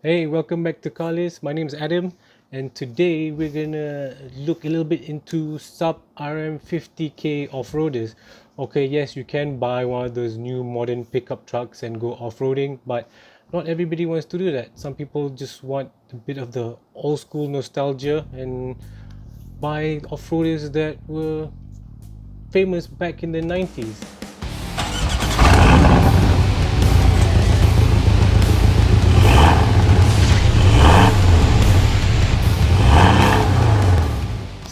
Hey, welcome back to Carlist. My name is Adam, and today we're gonna look a little bit into sub RM50k off-roaders. Okay, yes, you can buy one of those new modern pickup trucks and go off-roading, but not everybody wants to do that. Some people just want a bit of the old school nostalgia and buy off-roaders that were famous back in the 90s.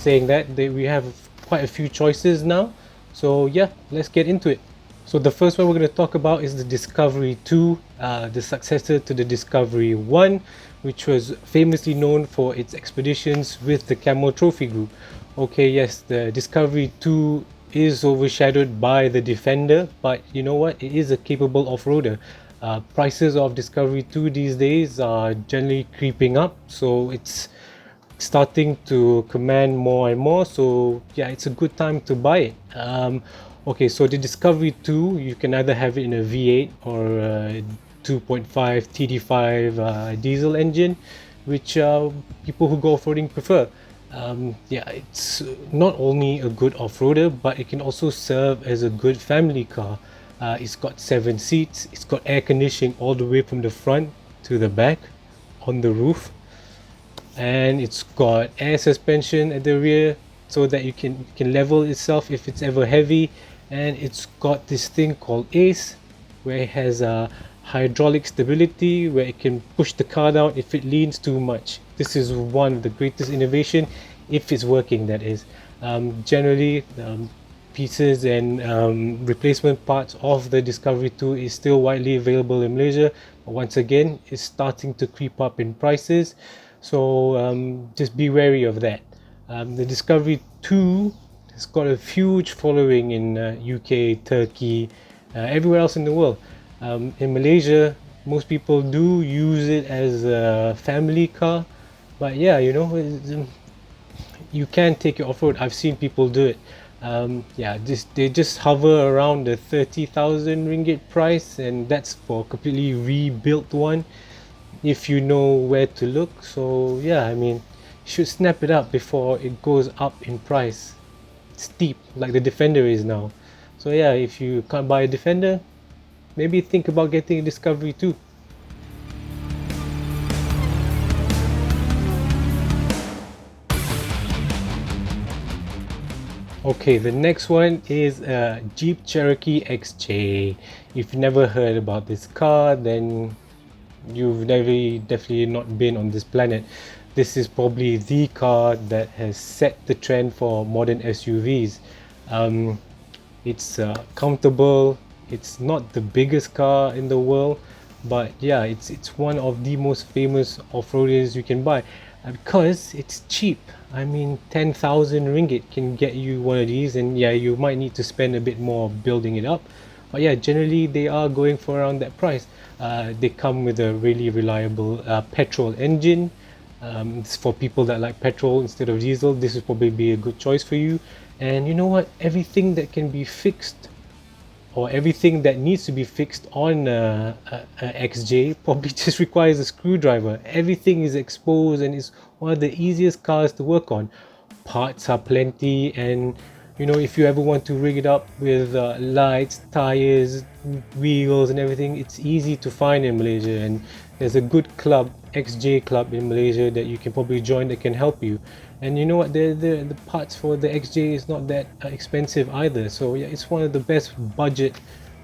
Saying that, we have quite a few choices now. So yeah, let's get into it. So the first one we're going to talk about is the Discovery 2, the successor to the Discovery 1, which was famously known for its expeditions with the Camel Trophy Group. Okay, yes, the Discovery 2 is overshadowed by the Defender, but you know what? It is a capable off-roader. Prices of Discovery 2 these days are generally creeping up, so it's starting to command more and more, so yeah, it's a good time to buy it. Okay, so the Discovery 2, you can either have it in a V8 or a 2.5 TD5 diesel engine, which people who go off-roading prefer. Yeah, it's not only a good off-roader, but it can also serve as a good family car. It's got 7 seats, it's got air conditioning all the way from the front to the back on the roof, and it's got air suspension at the rear so that you can level itself if it's ever heavy, and it's got this thing called ACE, where it has a hydraulic stability where it can push the car down if it leans too much. This is one of the greatest innovation, if it's working, that is. Generally, pieces and replacement parts of the Discovery 2 is still widely available in Malaysia, but once again it's starting to creep up in prices, so just be wary of that. The Discovery 2 has got a huge following in UK, Turkey, everywhere else in the world. In Malaysia, most people do use it as a family car, but yeah, you know, you can take it off-road. I've seen people do it. Yeah, they just hover around the 30,000 ringgit price, and that's for a completely rebuilt one if you know where to look. So yeah, I mean, you should snap it up before it goes up in price steep like the Defender is now. So yeah, if you can't buy a Defender, maybe think about getting a Discovery 2. Okay, the next one is a Jeep Cherokee XJ. If you've never heard about this car, then you've definitely not been on this planet. This is probably the car that has set the trend for modern SUVs. It's comfortable. It's not the biggest car in the world, but yeah, it's one of the most famous off-roaders you can buy, because it's cheap. I mean, 10,000 ringgit can get you one of these, and yeah, you might need to spend a bit more building it up, but yeah, generally they are going for around that price. They come with a really reliable petrol engine. For people that like petrol instead of diesel, this would probably be a good choice for you. And you know what? Everything that can be fixed, or everything that needs to be fixed on a XJ probably just requires a screwdriver. Everything is exposed, and it's one of the easiest cars to work on. Parts are plenty, and you know, if you ever want to rig it up with lights, tires, wheels and everything, it's easy to find in Malaysia, and there's a good club, XJ club in Malaysia, that you can probably join that can help you. And you know what, the parts for the XJ is not that expensive either, so yeah, it's one of the best budget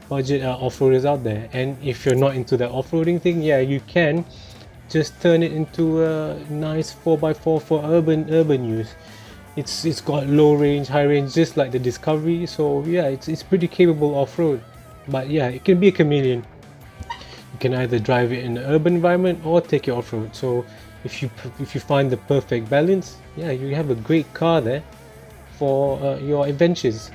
off-roaders out there. And if you're not into that off-roading thing, yeah, you can just turn it into a nice 4x4 for urban use. It's got low range, high range, just like the Discovery, so yeah, it's pretty capable off-road. But yeah, it can be a chameleon. You can either drive it in an urban environment or take it off-road. So if you find the perfect balance, yeah, you have a great car there for your adventures.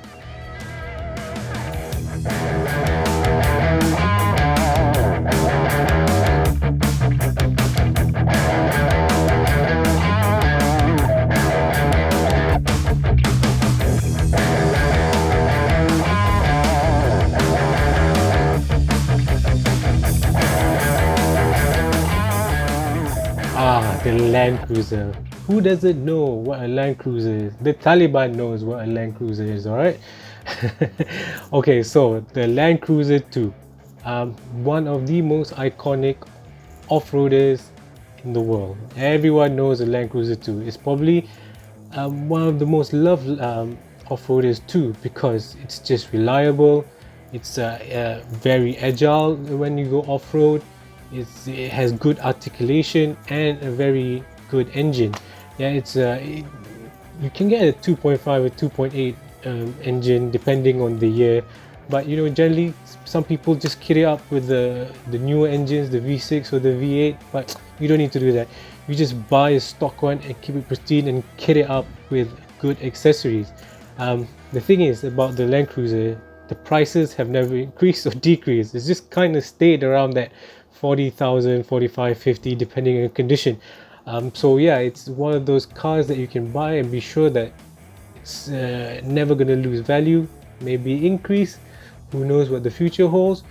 Ah, the Land Cruiser. Who doesn't know what a Land Cruiser is? The Taliban knows what a Land Cruiser is, alright? Okay, so the Land Cruiser 2. One of the most iconic off-roaders in the world. Everyone knows the Land Cruiser 2. It's probably one of the most loved off-roaders too, because it's just reliable. It's very agile when you go off-road. It has good articulation and a very good engine. Yeah, you can get a 2.5 or 2.8 engine depending on the year, but you know, generally some people just kit it up with the newer engines, the V6 or the V8, but you don't need to do that. You just buy a stock one and keep it pristine and kit it up with good accessories. The thing is about the Land Cruiser, the prices have never increased or decreased. It's just kind of stayed around that 40,000, 45, 50 depending on condition. So yeah, it's one of those cars that you can buy and be sure that it's never going to lose value, maybe increase. Who knows what the future holds?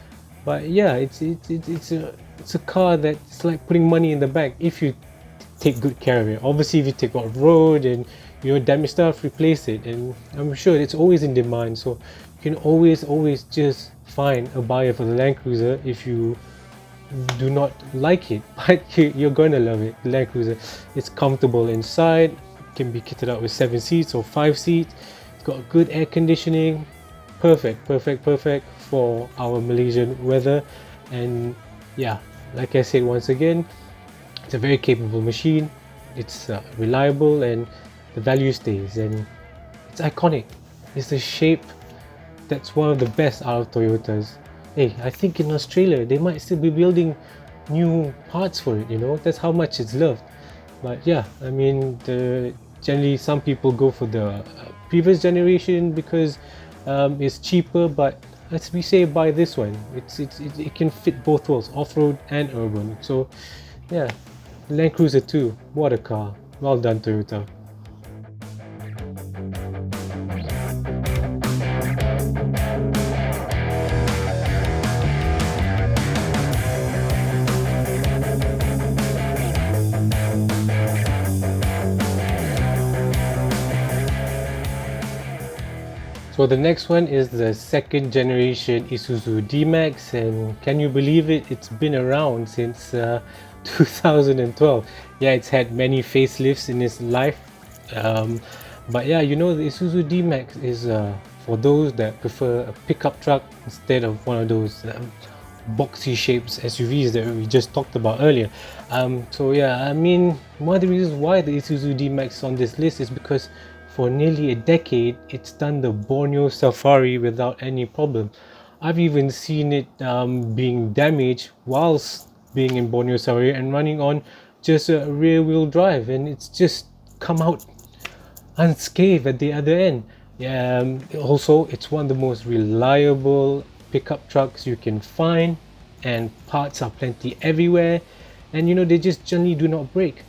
But yeah, it's a car that's like putting money in the bank if you take good care of it. Obviously, if you take off road and you know damage stuff, replace it, and I'm sure it's always in demand. So you can always just find a buyer for the Land Cruiser if you do not like it, but you're gonna love it. The Land Cruiser, it's comfortable inside, can be kitted out with 7 seats or 5 seats. It's got good air conditioning, perfect for our Malaysian weather. And yeah, like I said once again, it's a very capable machine. It's reliable and the value stays, and it's iconic. It's the shape that's one of the best out of Toyotas. Hey, I think in Australia they might still be building new parts for it, you know, that's how much it's loved. But yeah, I mean, generally some people go for the previous generation because it's cheaper, but as we say, buy this one. It can fit both worlds, off-road and urban. So yeah, Land Cruiser 2, what a car. Well done, Toyota. So the next one is the second generation Isuzu D-Max, and can you believe it? It's been around since 2012. Yeah, it's had many facelifts in its life, but yeah, you know, the Isuzu D-Max is for those that prefer a pickup truck instead of one of those boxy shapes SUVs that we just talked about earlier. So yeah, I mean, one of the reasons why the Isuzu D-Max is on this list is because for nearly a decade it's done the Borneo Safari without any problem. I've even seen it being damaged whilst being in Borneo Safari and running on just a rear wheel drive, and it's just come out unscathed at the other end. Yeah, also it's one of the most reliable pickup trucks you can find, and parts are plenty everywhere, and you know, they just generally do not break.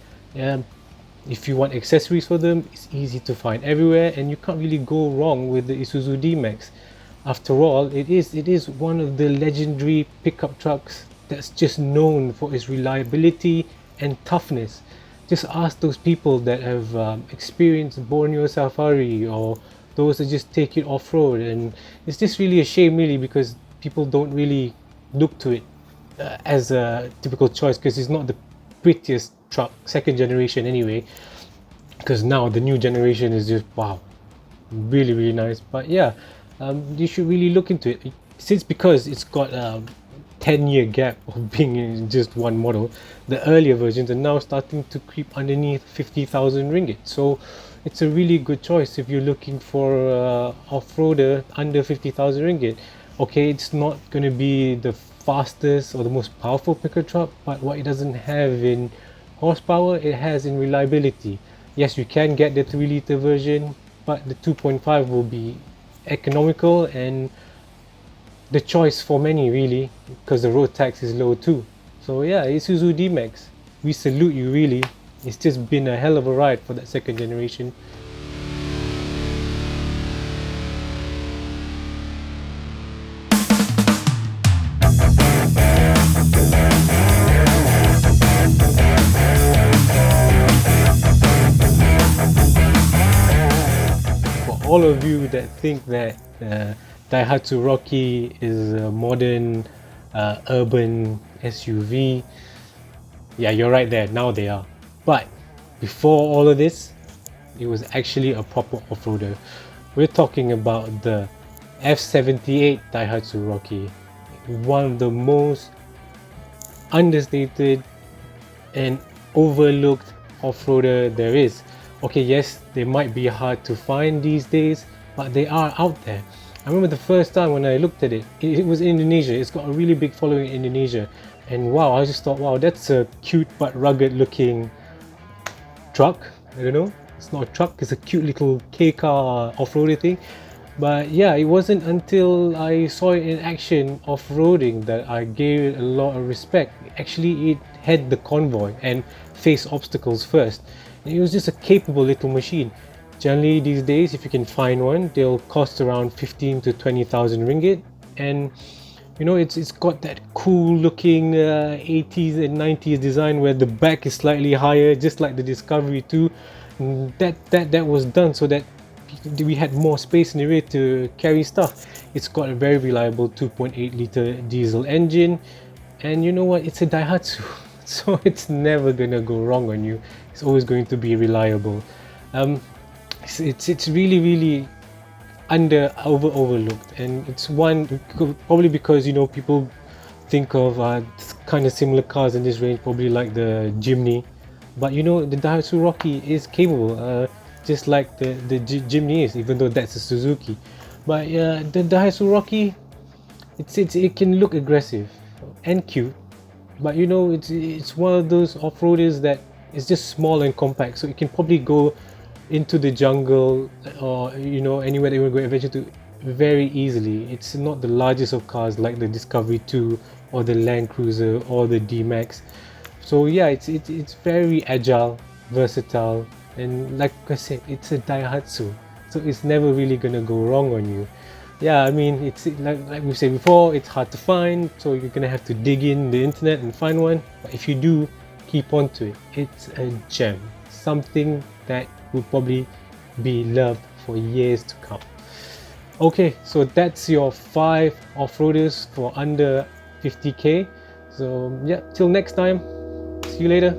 If you want accessories for them, it's easy to find everywhere, and you can't really go wrong with the Isuzu D-Max. After all, it is one of the legendary pickup trucks that's just known for its reliability and toughness. Just ask those people that have experienced Borneo Safari, or those that just take it off-road, and it's just really a shame really, because people don't really look to it as a typical choice, because it's not the prettiest truck, second generation anyway, because now the new generation is just wow, really nice. But yeah, you should really look into it, since because it's got 10-year gap of being in just one model. The earlier versions are now starting to creep underneath 50,000 ringgit, so it's a really good choice if you're looking for off-roader under 50,000 ringgit. Okay, it's not going to be the fastest or the most powerful pickup truck, but what it doesn't have in horsepower, it has in reliability. Yes, you can get the 3-liter version, but the 2.5 will be economical and the choice for many really, because the road tax is low too. So yeah, Isuzu D-Max, we salute you really. It's just been a hell of a ride for that second generation. all of you that think that Daihatsu Rocky is a modern urban SUV, yeah, you're right there, now they are. But before all of this, it was actually a proper off-roader. We're talking about the F78 Daihatsu Rocky, one of the most understated and overlooked off-roader there is. Okay, yes, they might be hard to find these days, but they are out there. I remember the first time when I looked at it, it was in Indonesia. It's got a really big following in Indonesia, and wow, I just thought, wow, that's a cute but rugged looking truck. I don't know, it's not a truck, it's a cute little K-car off-roader thing. But yeah, it wasn't until I saw it in action off-roading that I gave it a lot of respect. Actually, it had the convoy and faced obstacles first. And it was just a capable little machine. Generally these days, if you can find one, they'll cost around 15 to 20,000 ringgit. And you know, it's got that cool looking 80s and 90s design where the back is slightly higher, just like the Discovery 2. That was done so that we had more space in the rear to carry stuff. It's got a very reliable 2.8 liter diesel engine, and you know what, it's a Daihatsu, so it's never gonna go wrong on you. It's always going to be reliable. It's really overlooked, and it's one probably because, you know, people think of kind of similar cars in this range, probably like the Jimny, but you know, the Daihatsu Rocky is capable, just like the Jimny is, even though that's a Suzuki. But the Daihatsu Rocky, it can look aggressive and cute, but you know, it's one of those off-roaders that is just small and compact, so it can probably go into the jungle, or you know, anywhere that you want to go adventure to very easily. It's not the largest of cars like the Discovery 2 or the Land Cruiser or the D-Max. So yeah, it's very agile, versatile, and like I said, it's a Daihatsu, so it's never really gonna go wrong on you. Yeah, I mean, it's like we said before, it's hard to find, so you're gonna have to dig in the internet and find one. But if you do, keep on to it. It's a gem, something that will probably be loved for years to come. Okay, so that's your 5 off-roaders for under 50k. So yeah, till next time, see you later.